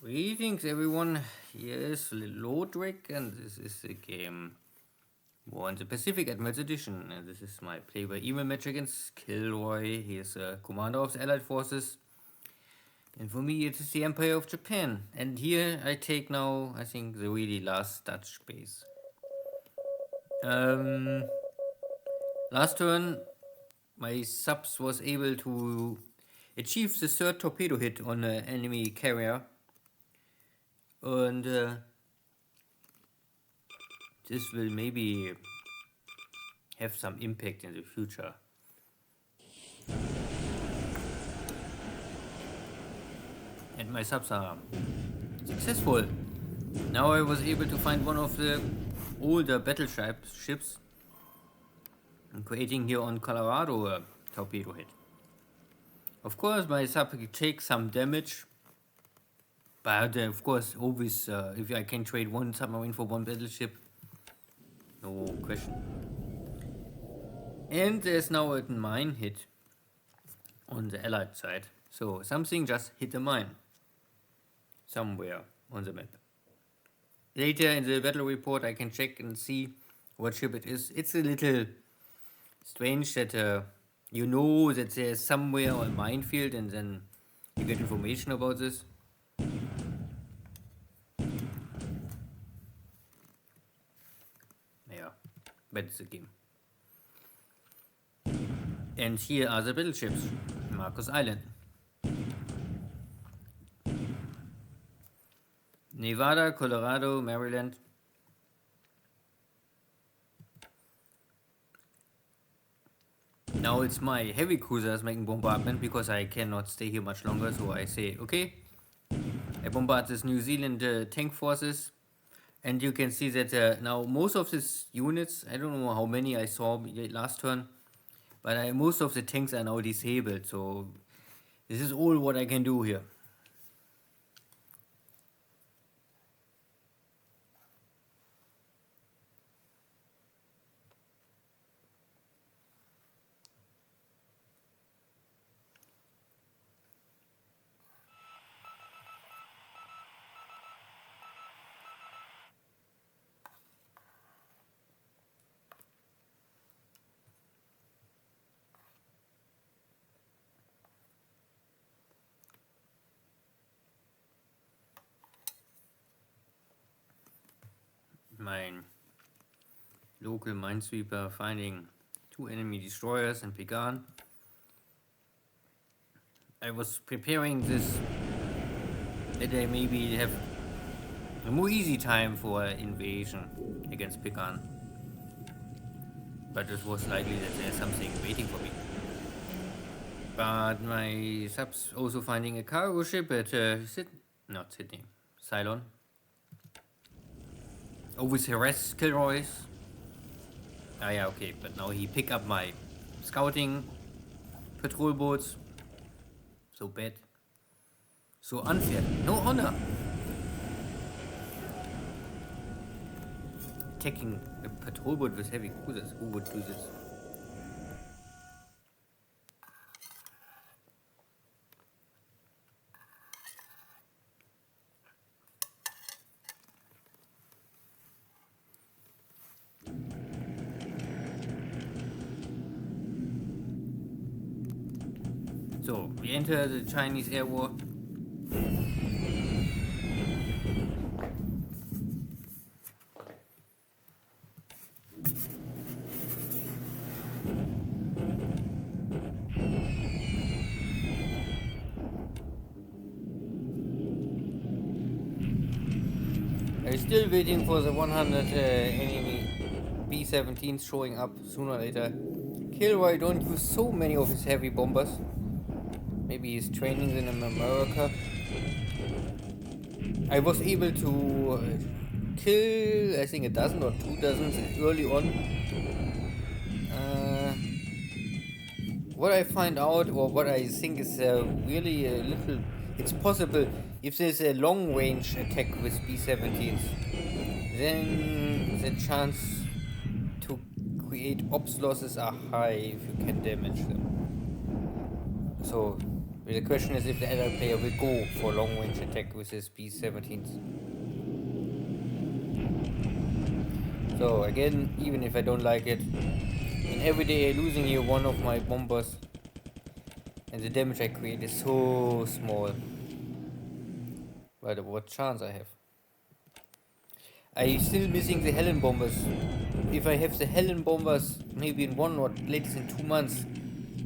Greetings everyone, here is Lodrick and this is the game War in the Pacific Admirals Edition, and this is my play by email match against KilRoy. He is a commander of the Allied Forces, and for me it is the Empire of Japan, and here I take now, I think, the really last Dutch base. Last turn my subs was able to achieve the third torpedo hit on an enemy carrier. And this will maybe have some impact in the future. And my subs are successful. Now I was able to find one of the older battleships and creating here on Colorado a torpedo hit. Of course my sub takes some damage. But of course, always, if I can trade one submarine for one battleship, no question. And there's now a mine hit on the Allied side. So something just hit a mine somewhere on the map. Later in the battle report, I can check and see what ship it is. It's a little strange that you know that there's somewhere a minefield and then you get information about this. But it's a game. And here are the battleships. Marcus Island, Nevada, Colorado, Maryland. Now it's my heavy cruisers making bombardment because I cannot stay here much longer, so I say okay. I bombard this New Zealand tank forces. And you can see that now most of these units, I don't know how many I saw last turn, but most of the tanks are now disabled, so this is all what I can do here. My local minesweeper finding 2 enemy destroyers in Pecan. I was preparing this that I maybe have a more easy time for invasion against Pecan. But it was likely that there's something waiting for me. But my subs also finding a cargo ship at Sydney, Ceylon. Always harass KilRoys. Ah yeah, okay, but now he pick up my scouting patrol boats. So bad. So unfair. No honor. Attacking a patrol boat with heavy cruisers. Who would do this? So, we enter the Chinese air war. I'm still waiting for the 100 enemy B-17s showing up sooner or later. KilRoy don't use so many of his heavy bombers. Maybe he's training them in America. I was able to kill, I think, a dozen or 2 dozens early on. What I find out, or what I think is really a little, it's possible if there's a long range attack with B-17s, then the chance to create ops losses are high if you can damage them. So The question is if the other player will go for long range attack with his B-17s. So again, even if I don't like it, and every day I'm losing here one of my bombers, and the damage I create is so small. But what chance I have? I'm still missing the Helen bombers. If I have the Helen bombers maybe in 1 or latest in 2 months,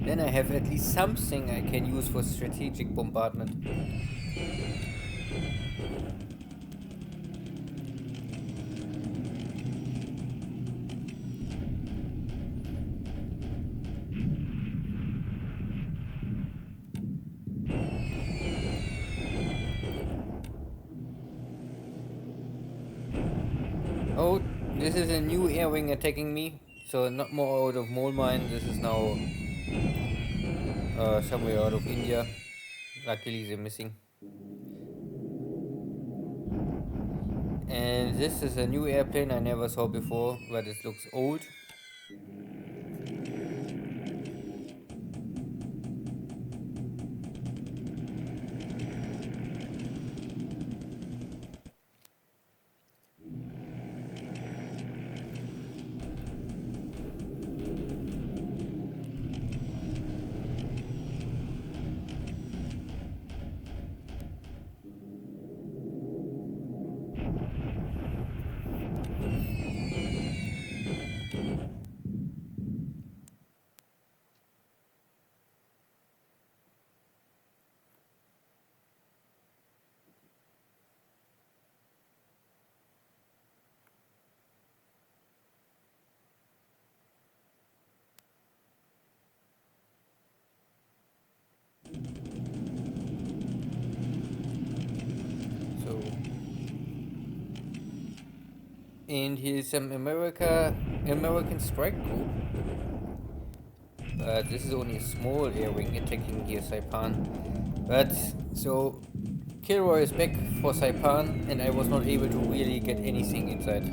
then I have at least something I can use for strategic bombardment. Oh, this is a new air wing attacking me. So not more out of mole mine. This is now somewhere out of India. Luckily they're missing. And this is a new airplane I never saw before, but it looks old. So, and here's some American strike group. But this is only a small air wing attacking here Saipan. But so KilRoy is back for Saipan, and I was not able to really get anything inside.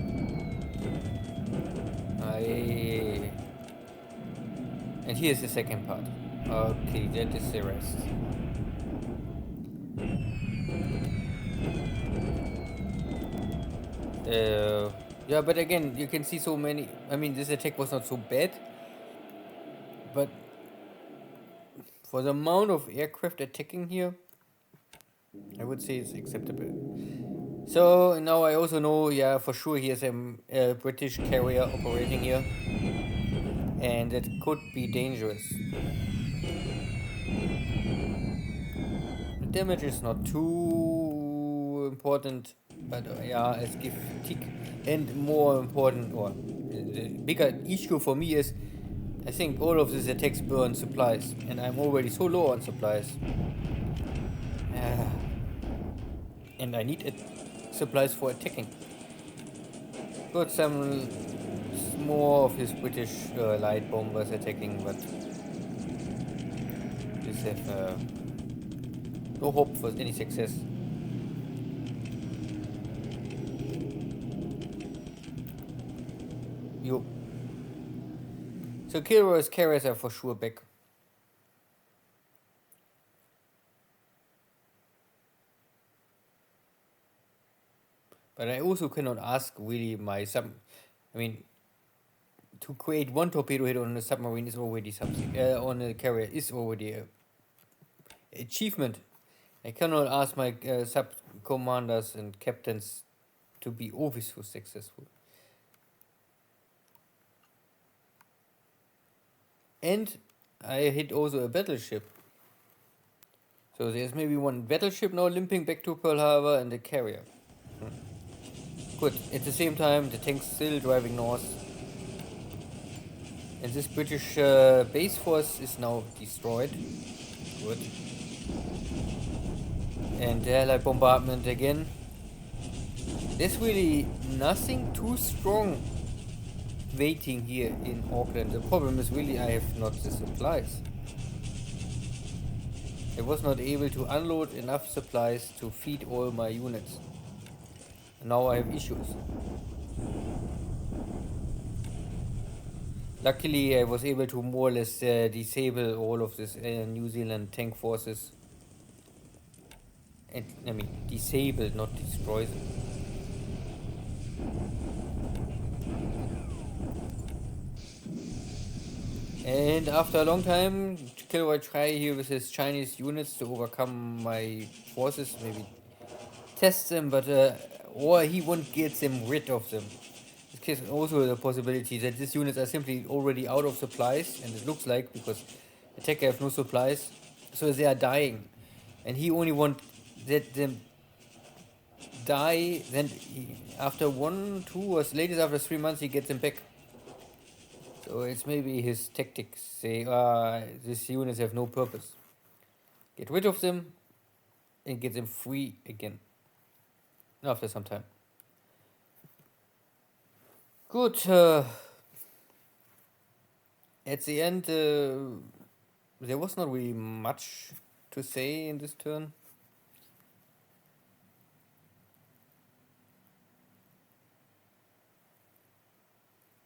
And here's the second part. Okay, that is the rest. Yeah, but again, you can see so many. I mean, this attack was not so bad, but for the amount of aircraft attacking here, I would say it's acceptable. So now I also know, yeah, for sure here's a British carrier operating here, and it could be dangerous. The damage is not too important, but yeah, as give fatigue. And more important, or the bigger issue for me is, I think all of these attacks burn supplies, and I'm already so low on supplies. And I need supplies for attacking. Got some more of his British light bombers attacking, but this have no hope for any success. Yo. So KilRoy's carriers are for sure back. But I also cannot ask really my sub. I mean, to create one torpedo hit on a submarine is already something. On a carrier is already a achievement. I cannot ask my sub commanders and captains to be always so successful. And I hit also a battleship. So there's maybe one battleship now limping back to Pearl Harbor and a carrier. Good. At the same time, the tank's still driving north. And this British base force is now destroyed. Good. And the Allied bombardment again. There's really nothing too strong waiting here in Auckland. The problem is really I have not the supplies. I was not able to unload enough supplies to feed all my units. And now I have issues. Luckily, I was able to more or less disable all of this New Zealand tank forces. And, I mean, disable, not destroy them. And after a long time, KilRoy try here with his Chinese units to overcome my forces, maybe test them, but or he won't get them rid of them. There's also the possibility that these units are simply already out of supplies, and it looks like because attacker have no supplies, so they are dying, and he only want that them die. Then after 1, 2, or latest after 3 months, he gets them back. So it's maybe his tactics. Say, these units have no purpose. Get rid of them and get them free again after some time. Good. At the end, there was not really much to say in this turn.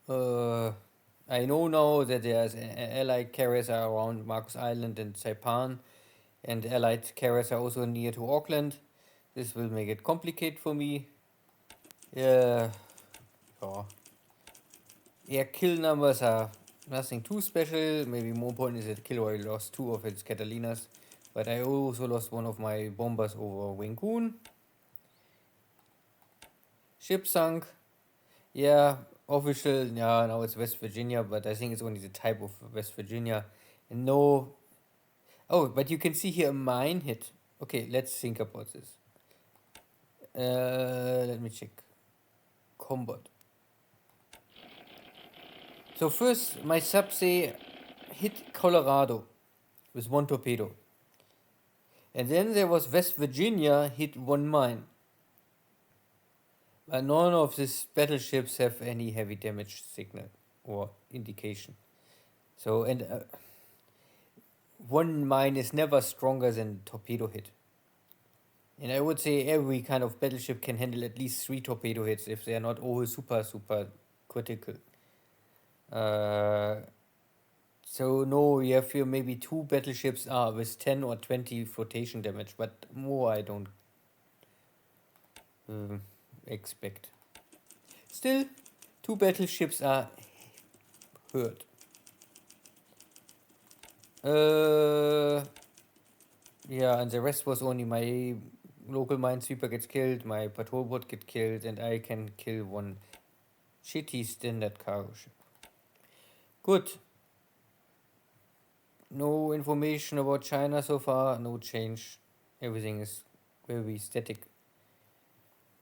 I know now that there's allied carriers are around Marcus Island and Saipan, and allied carriers are also near to Auckland. This will make it complicated for me. Yeah, yeah, kill numbers are nothing too special. Maybe more important is that KilRoy lost 2 of its Catalinas, but I also lost 1 of my bombers over Wingoon. Ship sunk. Yeah, official. Yeah, now it's West Virginia, but I think it's only the type of West Virginia. And no. Oh, but you can see here a mine hit. Okay, let's think about this. Let me check. Combat. So first, my subsea hit Colorado with 1 torpedo. And then there was West Virginia hit 1 mine. But none of these battleships have any heavy damage signal or indication. So, and 1 mine is never stronger than torpedo hit. And I would say every kind of battleship can handle at least 3 torpedo hits if they are not all super critical. So no, you have here maybe 2 battleships with 10 or 20 flotation damage, but more I don't expect. Still, 2 battleships are hurt. Yeah, and the rest was only my local minesweeper gets killed, my patrol boat get killed, and I can kill 1 shitty standard cargo ship. Good. No information about China so far, no change. Everything is very static.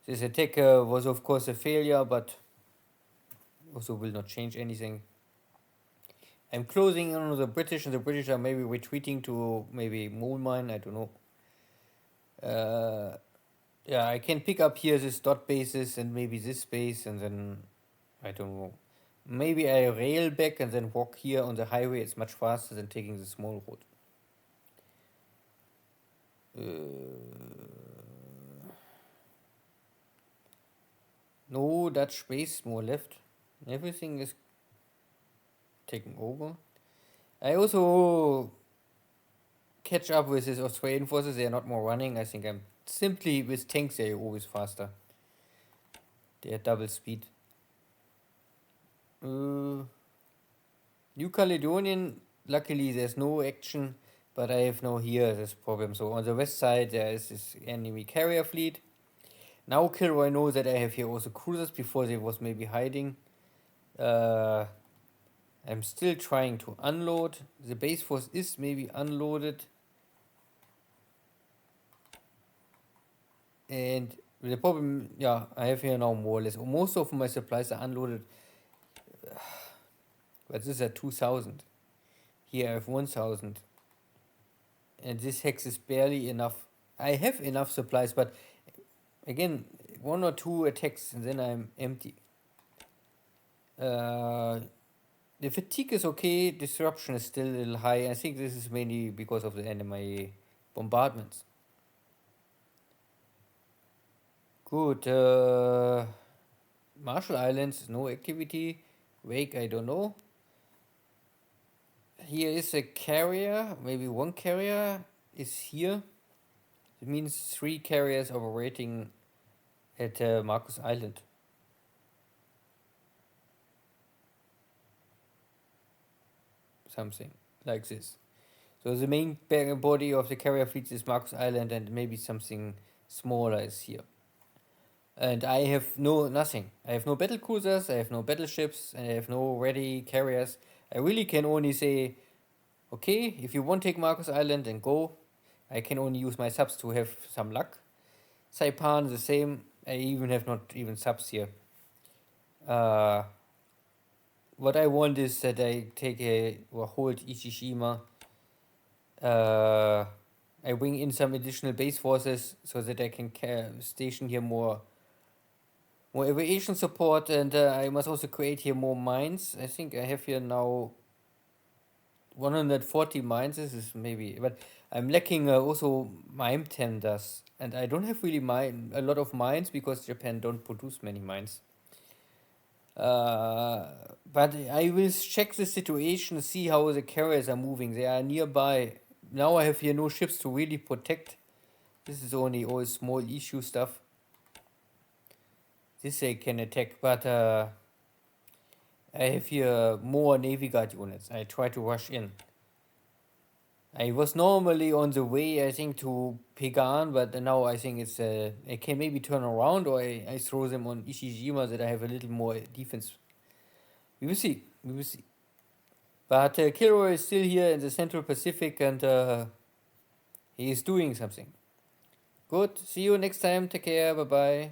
This attack was of course a failure, but also will not change anything. I'm closing in on the British, and the British are maybe retreating to maybe Mole Mine, I don't know. Yeah, I can pick up here this dot bases and maybe this base, and then I don't know. Maybe I rail back and then walk here on the highway. It's much faster than taking the small road. No Dutch base more left. Everything is taken over. I also catch up with these Australian forces. They are not more running. I think I'm simply with tanks. They are always faster. They are double speed. New Caledonian. Luckily, there's no action, but I have now here this problem. So on the west side, there is this enemy carrier fleet. Now KilRoy knows that I have here also cruisers. Before they was maybe hiding. I'm still trying to unload. The base force is maybe unloaded. And the problem, yeah, I have here now more or less. Most of my supplies are unloaded. But this is at 2000. Here I have 1000. And this hex is barely enough. I have enough supplies, but again, 1 or 2 attacks and then I'm empty. The fatigue is okay, disruption is still a little high. I think this is mainly because of the enemy bombardments. Good. Marshall Islands, no activity. Wake, I don't know. Here is a carrier, maybe one carrier is here. It means 3 carriers operating at Marcus Island. Something like this. So the main body of the carrier fleet is Marcus Island, and maybe something smaller is here. And I have nothing. I have no battle cruisers, I have no battleships, and I have no ready carriers. I really can only say, okay, if you want to take Marcus Island, then go. I can only use my subs to have some luck. Saipan the same. I even have not even subs here. What I want is that I take or hold Ishishima. I bring in some additional base forces so that I can station here more aviation support, and I must also create here more mines. I think I have here now 140 mines. This is maybe, but I'm lacking also mine tenders, and I don't have really a lot of mines because Japan don't produce many mines. But I will check the situation, see how the carriers are moving. They are nearby. Now I have here no ships to really protect. This is only all small issue stuff. This I can attack, but I have here more Navy Guard units. I try to rush in. I was normally on the way, I think, to Pegan, but now I think it's I can maybe turn around, or I throw them on Ishijima that I have a little more defense. We will see. We will see. But KilRoy is still here in the Central Pacific, and he is doing something. Good. See you next time. Take care. Bye bye.